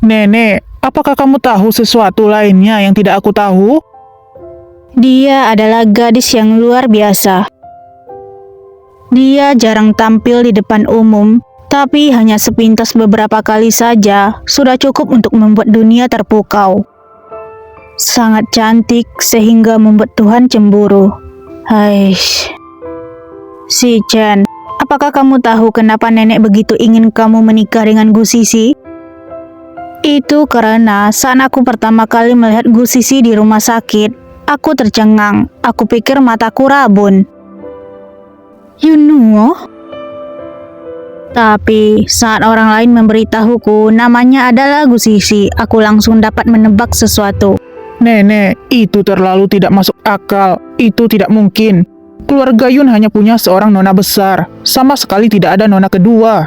Nenek, apakah kamu tahu sesuatu lainnya yang tidak aku tahu? Dia adalah gadis yang luar biasa. Dia jarang tampil di depan umum, tapi hanya sepintas beberapa kali saja sudah cukup untuk membuat dunia terpukau. Sangat cantik sehingga membuat Tuhan cemburu. Haish. Si Chen, apakah kamu tahu kenapa nenek begitu ingin kamu menikah dengan Gu Sisi? Itu karena saat aku pertama kali melihat Gu Sisi di rumah sakit, aku tercengang. Aku pikir mataku rabun. You know? Tapi saat orang lain memberitahuku namanya adalah Gu Sisi, aku langsung dapat menebak sesuatu. Nenek, itu terlalu tidak masuk akal. Itu tidak mungkin. Keluarga Yun hanya punya seorang nona besar. Sama sekali tidak ada nona kedua.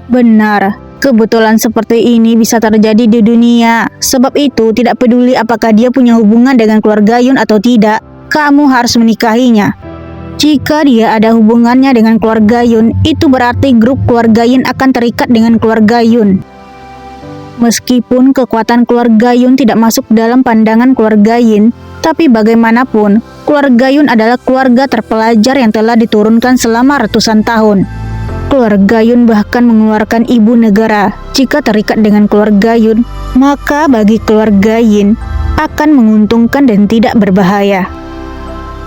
Benar. Kebetulan seperti ini bisa terjadi di dunia. Sebab itu, tidak peduli apakah dia punya hubungan dengan keluarga Yun atau tidak, kamu harus menikahinya. Jika dia ada hubungannya dengan keluarga Yun, itu berarti grup keluarga Yun akan terikat dengan keluarga Yun. Meskipun kekuatan keluarga Yun tidak masuk dalam pandangan keluarga Yin, tapi bagaimanapun, keluarga Yun adalah keluarga terpelajar yang telah diturunkan selama ratusan tahun. Keluarga Yun bahkan mengeluarkan ibu negara. Jika terikat dengan keluarga Yun, maka bagi keluarga Yin akan menguntungkan dan tidak berbahaya.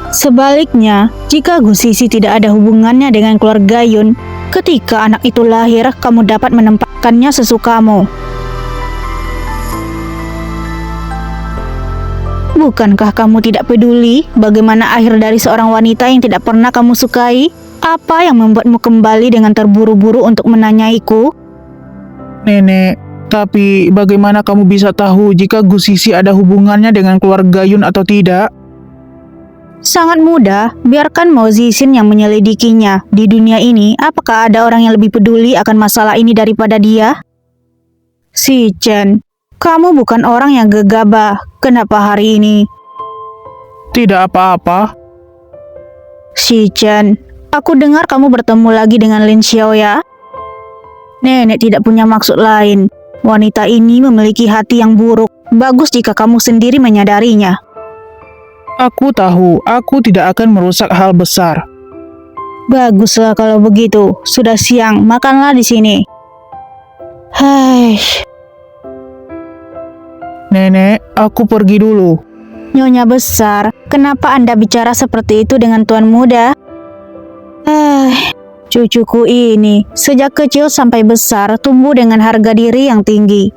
Sebaliknya, jika Gu Sisi tidak ada hubungannya dengan keluarga Yun, ketika anak itu lahir, kamu dapat menempatkannya sesukamu. Bukankah kamu tidak peduli bagaimana akhir dari seorang wanita yang tidak pernah kamu sukai? Apa yang membuatmu kembali dengan terburu-buru untuk menanyaiku? Nenek, tapi bagaimana kamu bisa tahu jika Gu Sisi ada hubungannya dengan keluarga Yun atau tidak? Sangat mudah, biarkan Mo Zixin yang menyelidikinya. Di dunia ini, apakah ada orang yang lebih peduli akan masalah ini daripada dia? Si Chen, kamu bukan orang yang gegabah. Kenapa hari ini? Tidak apa-apa. Si Chen, aku dengar kamu bertemu lagi dengan Lin Xiaoya. Nenek tidak punya maksud lain. Wanita ini memiliki hati yang buruk. Bagus jika kamu sendiri menyadarinya. Aku tahu, aku tidak akan merusak hal besar. Baguslah kalau begitu. Sudah siang, makanlah di sini. Hai. Nenek, aku pergi dulu. Nyonya besar, kenapa Anda bicara seperti itu dengan tuan muda? Cucuku ini, sejak kecil sampai besar, tumbuh dengan harga diri yang tinggi.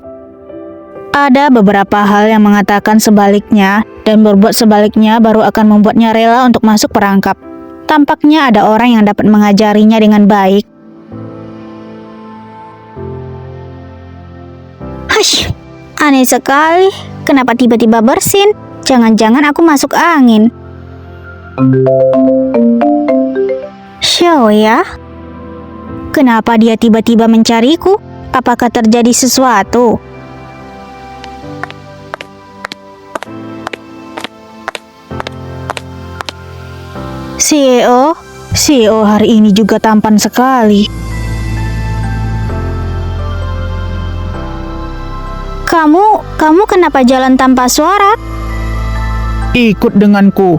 Ada beberapa hal yang mengatakan sebaliknya, dan berbuat sebaliknya baru akan membuatnya rela untuk masuk perangkap. Tampaknya ada orang yang dapat mengajarinya dengan baik. Hush, aneh sekali. Kenapa tiba-tiba bersin? Jangan-jangan aku masuk angin. Xiaoya? Kenapa dia tiba-tiba mencariku? Apakah terjadi sesuatu? CEO hari ini juga tampan sekali. Kamu kenapa jalan tanpa suara? Ikut denganku.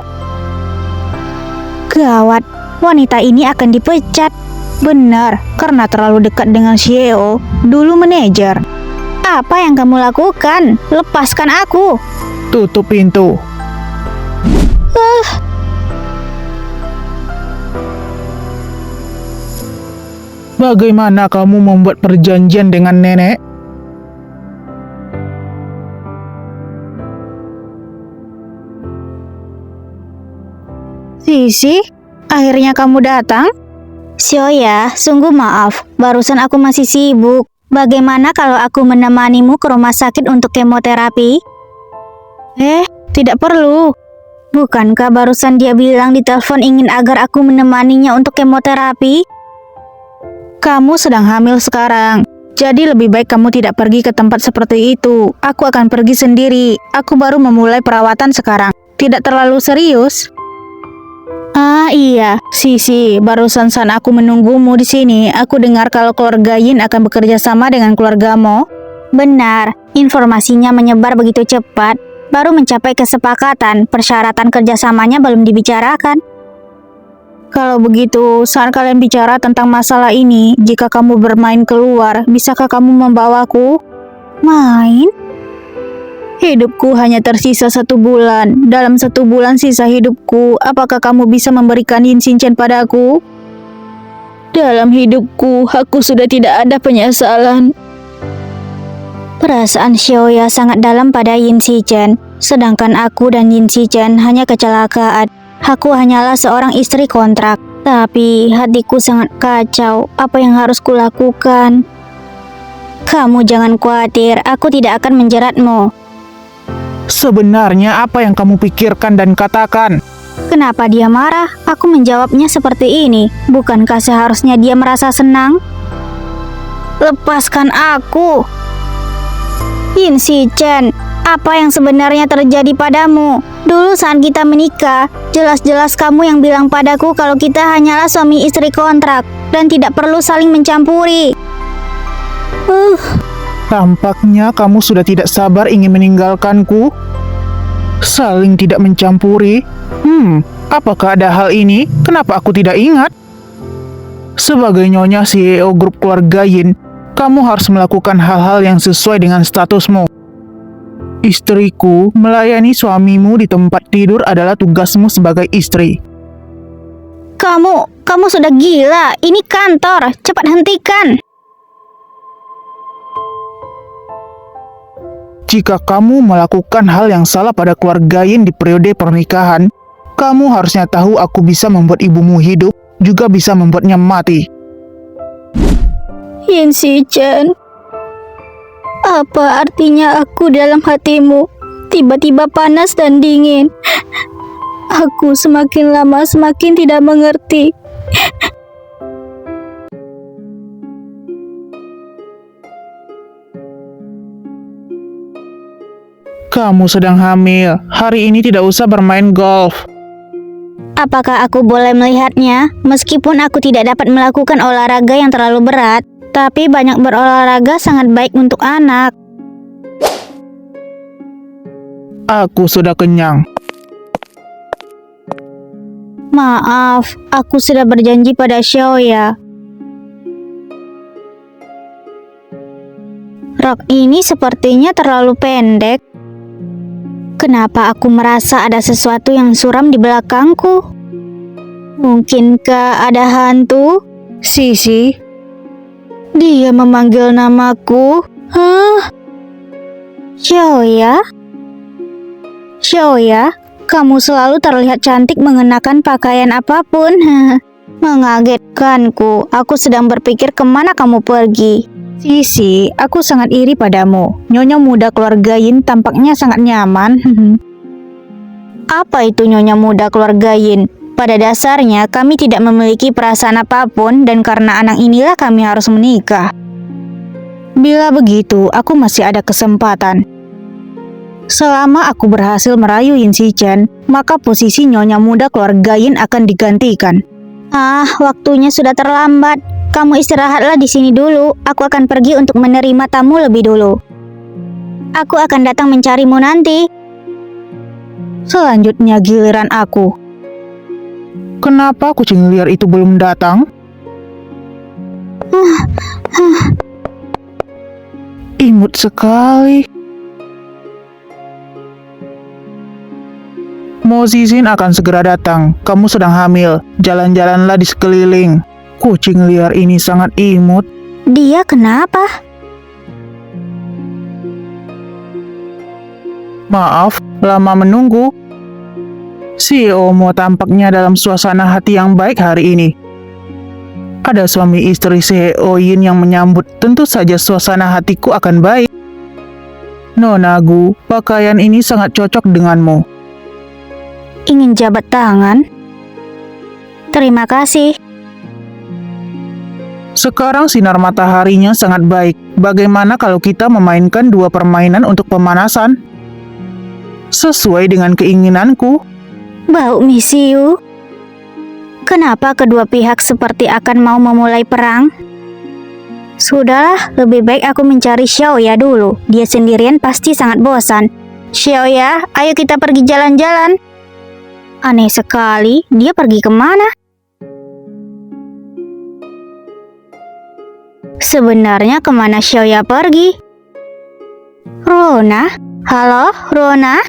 Gawat, wanita ini akan dipecat. Benar, karena terlalu dekat dengan CEO, dulu manajer. Apa yang kamu lakukan? Lepaskan aku. Tutup pintu. Bagaimana kamu membuat perjanjian dengan nenek? Sisi, akhirnya kamu datang? Xiaoya, sungguh maaf, barusan aku masih sibuk. Bagaimana kalau aku menemanimu ke rumah sakit untuk kemoterapi? Tidak perlu. Bukankah barusan dia bilang di telepon ingin agar aku menemaninya untuk kemoterapi? Kamu sedang hamil sekarang, jadi lebih baik kamu tidak pergi ke tempat seperti itu. Aku akan pergi sendiri. Aku baru memulai perawatan sekarang. Tidak terlalu serius. Ah iya, Sisi, barusan saat aku menunggumu di sini, aku dengar kalau keluarga Yin akan bekerja sama dengan keluargamu. Benar, informasinya menyebar begitu cepat, baru mencapai kesepakatan, persyaratan kerjasamanya belum dibicarakan. Kalau begitu, saat kalian bicara tentang masalah ini, jika kamu bermain keluar, bisakah kamu membawaku? Main? Hidupku hanya tersisa 1 bulan. Dalam 1 bulan sisa hidupku, apakah kamu bisa memberikan Yin Shinchan padaku? Dalam hidupku, aku sudah tidak ada penyesalan. Perasaan Xiaoya sangat dalam pada Yin Shichen, sedangkan aku dan Yin Shichen hanya kecelakaan. Aku hanyalah seorang istri kontrak, tapi hatiku sangat kacau. Apa yang harus kulakukan? Kamu jangan khawatir, aku tidak akan menjeratmu. Sebenarnya apa yang kamu pikirkan dan katakan? Kenapa dia marah? Aku menjawabnya seperti ini. Bukankah seharusnya dia merasa senang? Lepaskan aku! Yin Shichen, apa yang sebenarnya terjadi padamu? Dulu saat kita menikah, jelas-jelas kamu yang bilang padaku kalau kita hanyalah suami istri kontrak dan tidak perlu saling mencampuri. Tampaknya kamu sudah tidak sabar ingin meninggalkanku. Saling tidak mencampuri. Apakah ada hal ini? Kenapa aku tidak ingat? Sebagai nyonya CEO grup keluarga Yin, kamu harus melakukan hal-hal yang sesuai dengan statusmu. Istriku, melayani suamimu di tempat tidur adalah tugasmu sebagai istri. Kamu sudah gila. Ini kantor. Cepat hentikan. Jika kamu melakukan hal yang salah pada keluarga Yin di periode pernikahan, kamu harusnya tahu aku bisa membuat ibumu hidup, juga bisa membuatnya mati. Yin Shichen, apa artinya aku dalam hatimu? Tiba-tiba panas dan dingin. Aku semakin lama semakin tidak mengerti. Kamu sedang hamil. Hari ini tidak usah bermain golf. Apakah aku boleh melihatnya? Meskipun aku tidak dapat melakukan olahraga yang terlalu berat, tapi banyak berolahraga sangat baik untuk anak. Aku sudah kenyang. Maaf, aku sudah berjanji pada Xiaoya. Rok ini sepertinya terlalu pendek. Kenapa aku merasa ada sesuatu yang suram di belakangku? Mungkinkah ada hantu? Sisi? Dia memanggil namaku? Hah? Xiaoya? Xiaoya, kamu selalu terlihat cantik mengenakan pakaian apapun. Mengagetkanku. Aku sedang berpikir kemana kamu pergi. Sisi, aku sangat iri padamu. Nyonya muda keluarga Yin tampaknya sangat nyaman. Apa itu nyonya muda keluarga Yin? Pada dasarnya kami tidak memiliki perasaan apapun dan karena anak inilah kami harus menikah. Bila begitu, aku masih ada kesempatan. Selama aku berhasil merayu Yin Shichen, maka posisi nyonya muda keluarga Yin akan digantikan. Waktunya sudah terlambat. Kamu istirahatlah di sini dulu. Aku akan pergi untuk menerima tamu lebih dulu. Aku akan datang mencarimu nanti. Selanjutnya giliran aku. Kenapa kucing liar itu belum datang? Imut sekali. Mo Zizin akan segera datang. Kamu sedang hamil. Jalan-jalanlah di sekeliling. Kucing liar ini sangat imut. Dia kenapa? Maaf, lama menunggu. CEO Mo tampaknya dalam suasana hati yang baik hari ini. Ada suami istri CEO Yin yang menyambut. Tentu saja suasana hatiku akan baik. Nona Gu, pakaian ini sangat cocok denganmu. Ingin jabat tangan? Terima kasih. Sekarang sinar mataharinya sangat baik. Bagaimana kalau kita memainkan 2 permainan untuk pemanasan? Sesuai dengan keinginanku. Bau misiu. Kenapa kedua pihak seperti akan mau memulai perang? Sudahlah, lebih baik aku mencari Xiaoya dulu. Dia sendirian pasti sangat bosan. Xiaoya, ayo kita pergi jalan-jalan. Aneh sekali, dia pergi kemana? Sebenarnya kemana Xiaoya pergi? Rona? Halo, Rona?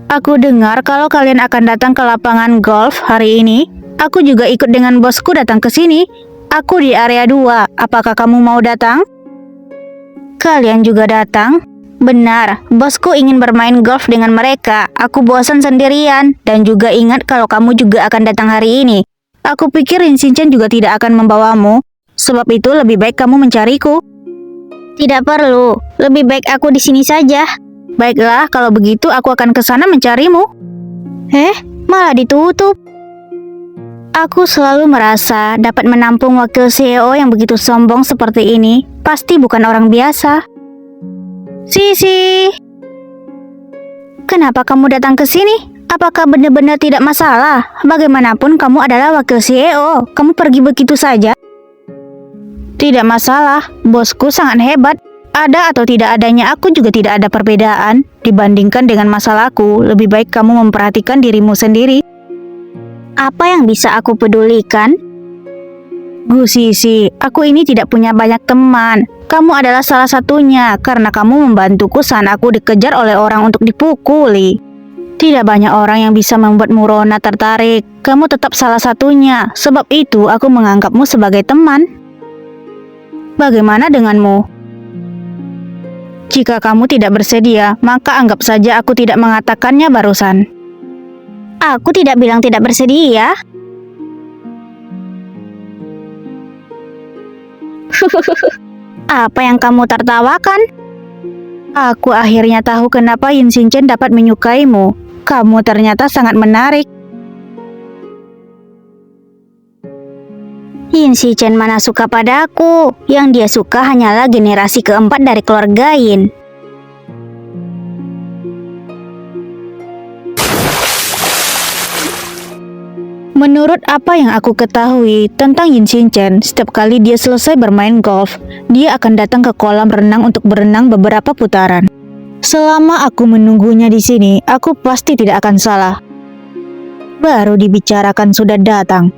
Aku dengar kalau kalian akan datang ke lapangan golf hari ini. Aku juga ikut dengan bosku datang ke sini. Aku di area 2. Apakah kamu mau datang? Kalian juga datang? Benar, bosku ingin bermain golf dengan mereka. Aku bosan sendirian. Dan juga ingat kalau kamu juga akan datang hari ini. Aku pikir Rin Shinchan juga tidak akan membawamu. Sebab itu lebih baik kamu mencariku. Tidak perlu. Lebih baik aku di sini saja. Baiklah, kalau begitu aku akan ke sana mencarimu. Malah ditutup. Aku selalu merasa dapat menampung wakil CEO yang begitu sombong seperti ini. Pasti bukan orang biasa. Sisi, kenapa kamu datang ke sini? Apakah benar-benar tidak masalah? Bagaimanapun kamu adalah wakil CEO. Kamu pergi begitu saja? Tidak masalah. Bosku sangat hebat. Ada atau tidak adanya aku juga tidak ada perbedaan. Dibandingkan dengan masalahku, lebih baik kamu memperhatikan dirimu sendiri. Apa yang bisa aku pedulikan? Gu Sisi, aku ini tidak punya banyak teman. Kamu adalah salah satunya karena kamu membantuku saat aku dikejar oleh orang untuk dipukuli. Tidak banyak orang yang bisa membuat Rona tertarik. Kamu tetap salah satunya. Sebab itu aku menganggapmu sebagai teman. Bagaimana denganmu? Jika kamu tidak bersedia, maka anggap saja aku tidak mengatakannya barusan. Aku tidak bilang tidak bersedia. Apa yang kamu tertawakan? Aku akhirnya tahu kenapa Yin Shinchan dapat menyukaimu. Kamu ternyata sangat menarik. Yin Shinchan mana suka padaku? Yang dia suka hanyalah generasi keempat dari keluarga Yin. Menurut apa yang aku ketahui tentang Yin Shinchan, setiap kali dia selesai bermain golf, dia akan datang ke kolam renang untuk berenang beberapa putaran. Selama aku menunggunya di sini, aku pasti tidak akan salah. Baru dibicarakan sudah datang.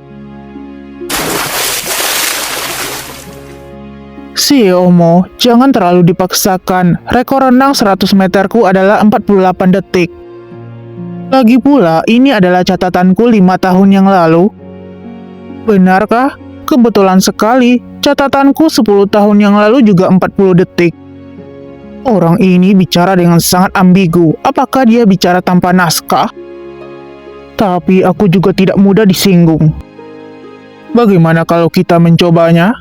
Si Omo, jangan terlalu dipaksakan. Rekor renang 100 meterku adalah 48 detik. Lagi pula, ini adalah catatanku 5 tahun yang lalu. Benarkah? Kebetulan sekali, catatanku 10 tahun yang lalu juga 40 detik. Orang ini bicara dengan sangat ambigu. Apakah dia bicara tanpa naskah? Tapi aku juga tidak mudah disinggung. Bagaimana kalau kita mencobanya?